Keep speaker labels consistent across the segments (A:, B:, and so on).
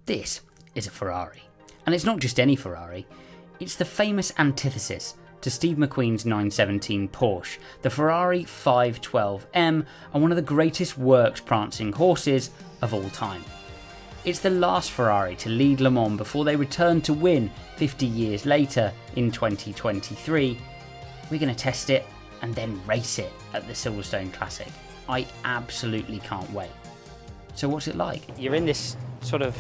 A: This is a Ferrari. And it's not just any Ferrari, it's the famous antithesis to Steve McQueen's 917 Porsche, the Ferrari 512M, and one of the greatest works prancing horses of all time. It's the last Ferrari to lead Le Mans before they return to win 50 years later in 2023. We're going to test it and then race it at the Silverstone Classic. I absolutely can't wait. So what's it like?
B: You're in this sort of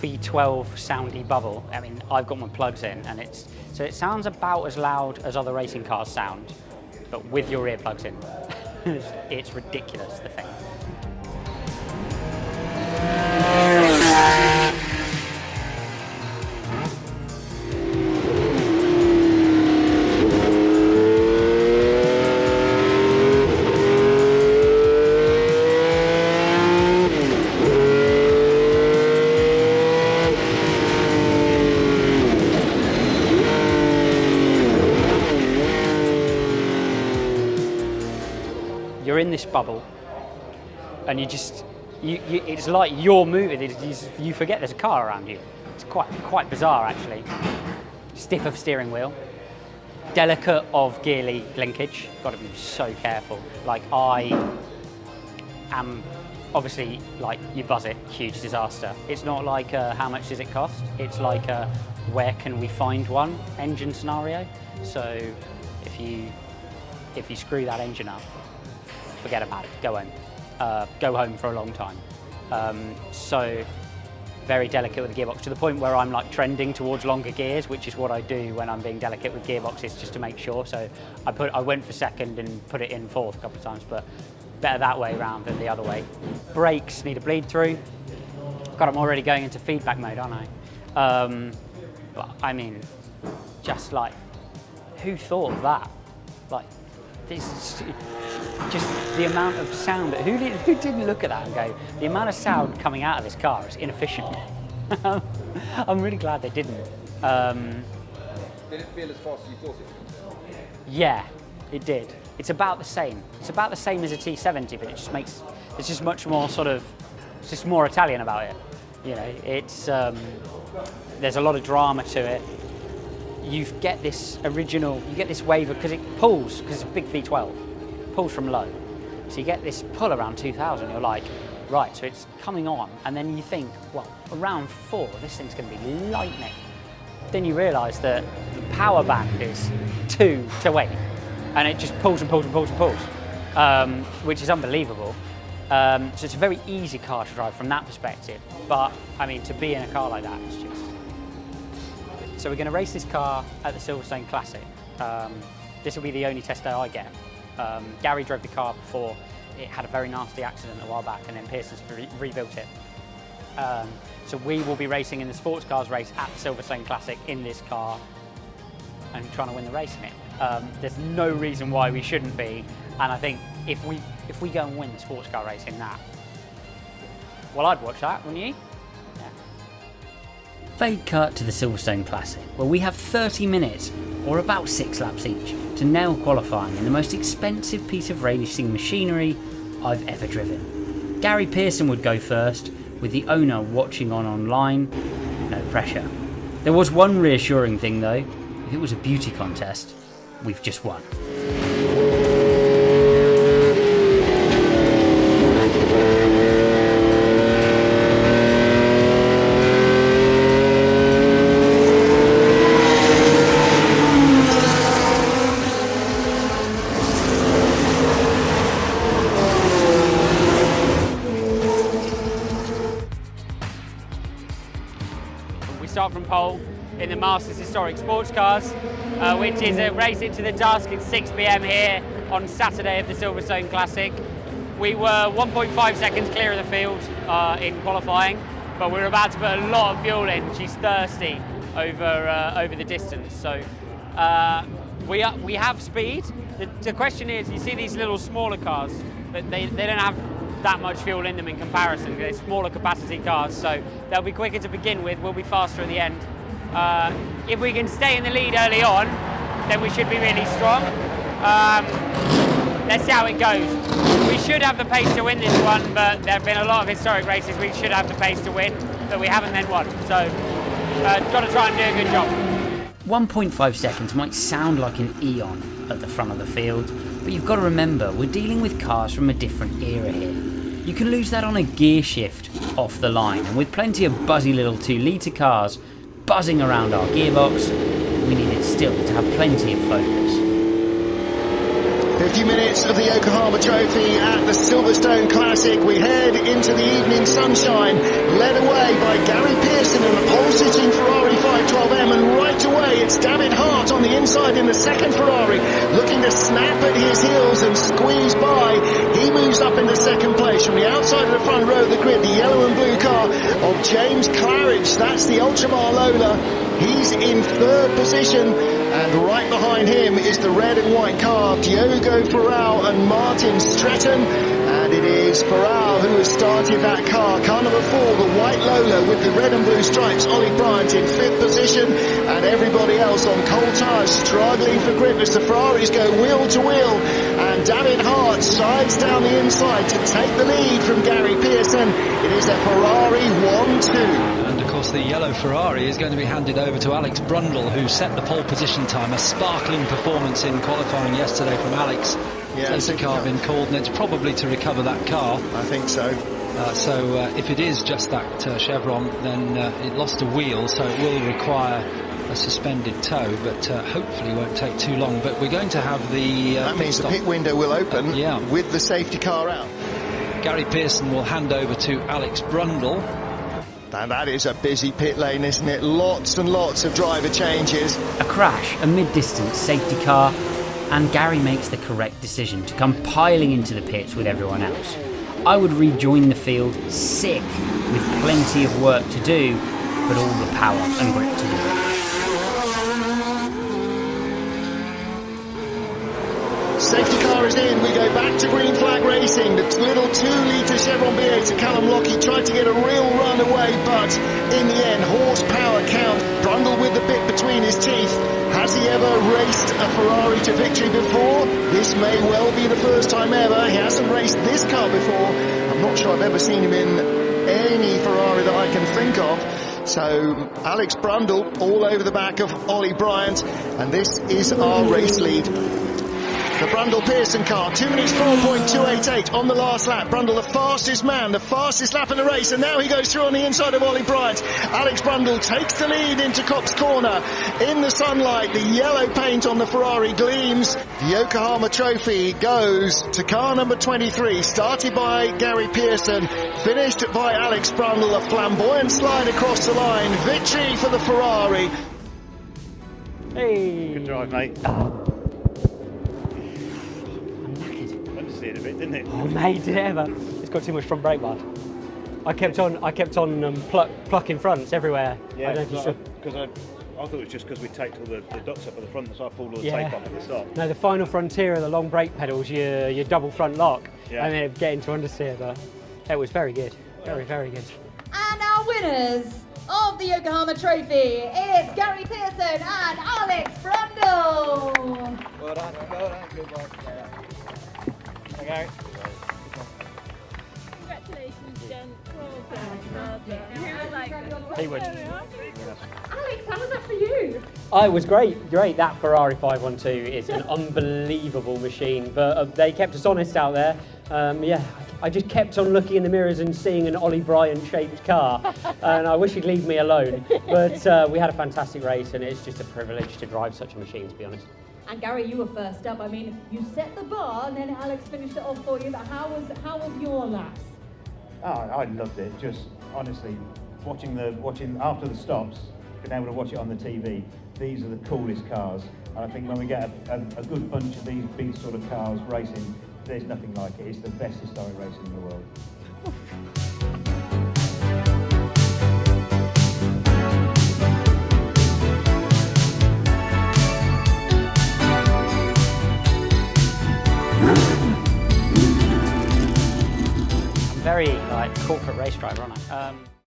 B: V12 soundy bubble. I mean, I've got my plugs in, and it sounds about as loud as other racing cars sound, but with your earplugs in. It's ridiculous, the thing. You're in this bubble, and it's like you're moving. You forget there's a car around you. It's quite bizarre, actually. Stiff of steering wheel, delicate of gear linkage. Got to be so careful. Like, I am obviously, like, you buzz it, huge disaster. It's not like how much does it cost. It's like where can we find one engine scenario. So if you screw that engine up, forget about it, go home. Go home for a long time. So very delicate with the gearbox, to the point where I'm like trending towards longer gears, which is what I do when I'm being delicate with gearboxes, just to make sure. So I went for second and put it in fourth a couple of times, but better that way around than the other way. Brakes need a bleed through. God, I'm already going into feedback mode, aren't I? But I mean, just like, who thought of that? Like, this is just the amount of sound. Who didn't look at that and go, the amount of sound coming out of this car is inefficient? I'm really glad they didn't.
C: Did it feel as fast as you thought it would?
B: Yeah, it did. It's about the same. It's about the same as a T70, but it's just much more sort of, it's just more Italian about it. You know, it's, there's a lot of drama to it. You get this wave, because it pulls, because it's a big V12, pulls from low. So you get this pull around 2000, you're like, right, so it's coming on, and then you think, well, around 4, this thing's going to be lightning. Then you realise that the power band is 2 to 8, and it just pulls and pulls and pulls and pulls, which is unbelievable. So it's a very easy car to drive from that perspective, but I mean, to be in a car like that is just... So we're going to race this car at the Silverstone Classic. This will be the only test day I get. Gary drove the car before. It had a very nasty accident a while back, and then Pearson's rebuilt it. So we will be racing in the sports cars race at the Silverstone Classic in this car and trying to win the race in it. There's no reason why we shouldn't be, and I think if we go and win the sports car race in that, well, I'd watch that, wouldn't you?
A: Fade cut to the Silverstone Classic, where we have 30 minutes, or about 6 laps each, to nail qualifying in the most expensive piece of racing machinery I've ever driven. Gary Pearson would go first, with the owner watching online. No pressure. There was one reassuring thing though: if it was a beauty contest, we've just won.
B: Start from pole in the Masters Historic Sports Cars, which is a race into the dusk at 6 p.m. here on Saturday of the Silverstone Classic. We were 1.5 seconds clear of the field in qualifying, but we were about to put a lot of fuel in. She's thirsty over the distance, so we have speed. The question is, you see these little smaller cars, but they don't have that much fuel in them in comparison. They're smaller capacity cars, so they'll be quicker to begin with, we'll be faster at the end. If we can stay in the lead early on, then we should be really strong. Let's see how it goes. We should have the pace to win this one, but there have been a lot of historic races we should have the pace to win. that we haven't then won. So, got to try and do a good job.
A: 1.5 seconds might sound like an eon at the front of the field, but you've got to remember we're dealing with cars from a different era here. You can lose that on a gear shift off the line, and with plenty of buzzy little 2-litre cars buzzing around our gearbox, we needed still to have plenty of focus.
D: 50 minutes of the Yokohama Trophy at the Silverstone Classic. We head into the evening sunshine, led away by Gary Pearson in the pole-sitting Ferrari 512M, and right away it's David Hart on the inside in the second Ferrari, looking to snap at his heels and squeeze by. He moves up into second place. From the outside of the front row of the grid, the yellow and blue car of James Claridge, that's the Ultramar Lola. He's in third position, and right behind him is the red and white car of Diogo Ferral and Martin Stretton. And it is Ferral who has started that car. Car number 4, the white Lola with the red and blue stripes. Ollie Bryant in 5th position, and everybody else on cold tyres struggling for grip as the Ferraris go wheel to wheel. And David Hart sides down the inside to take the lead from Gary Pearson. It is a Ferrari 1-2.
E: And of course the yellow Ferrari is going to be handed over to Alex Brundle, who set the pole position time. A sparkling performance in qualifying yesterday from Alex. Safety car been called, and it's probably to recover that car.
D: I think so.
E: So if it is just that chevron, then it lost a wheel, so it will require a suspended tow, but hopefully won't take too long. But we're going to have the
D: that means the pit window will open with the safety car out.
E: Gary Pearson will hand over to Alex Brundle.
D: And that is a busy pit lane, isn't it? Lots and lots of driver changes.
A: A crash, a mid-distance safety car, and Gary makes the correct decision to come piling into the pits with everyone else. I would rejoin the field sick, with plenty of work to do, but all the power and grip to do it.
D: Safety car is in. We go back to green flag racing. The little 2-litre Chevron B8 to Callum Lockie tried to get a real run away, but in the end, horsepower count. Brundle with the bit between his teeth. Has he ever raced a Ferrari to victory before? This may well be the first time ever. He hasn't raced this car before. I'm not sure I've ever seen him in any Ferrari that I can think of. So Alex Brundle all over the back of Ollie Bryant, and this is our race lead. The Brundle-Pearson car, 2 minutes 4.288 on the last lap. Brundle, the fastest man, the fastest lap in the race, and now he goes through on the inside of Ollie Bryant. Alex Brundle takes the lead into Cops Corner. In the sunlight, the yellow paint on the Ferrari gleams. The Yokohama Trophy goes to car number 23, started by Gary Pearson, finished by Alex Brundle. A flamboyant slide across the line. Victory for the Ferrari.
B: Hey!
F: Good drive, mate. It a bit, didn't it?
B: Oh mate, did it ever? It's got too much front brake bar. I kept on plucking fronts everywhere.
F: Yeah, because I thought it was just because we taped all the dots up at the front, so I pulled all the tape off at the start.
B: No, the final frontier of the long brake pedals, your double front lock, and then get into understeer, but it was very good. Very, very good.
G: And our winners of the Yokohama Trophy, it's Gary Pearson and Alex Brundle.
C: Well done, good work.
F: Okay.
H: Congratulations, Jen. Well done.
B: He would.
G: Alex, how was that for you?
B: Oh, it was great. That Ferrari 512 is an unbelievable machine, but they kept us honest out there. I just kept on looking in the mirrors and seeing an Ollie Bryant shaped car, and I wish he'd leave me alone. But we had a fantastic race, and it's just a privilege to drive such a machine, to be honest.
G: And Gary, you were first up. I mean, you set the bar and then Alex finished it off for you, but how was your laps?
F: Oh, I loved it. Just honestly, watching after the stops, being able to watch it on the TV. These are the coolest cars, and I think when we get a good bunch of these big sort of cars racing, there's nothing like it. It's the best historic racing in the world.
B: Very corporate race driver, aren't I?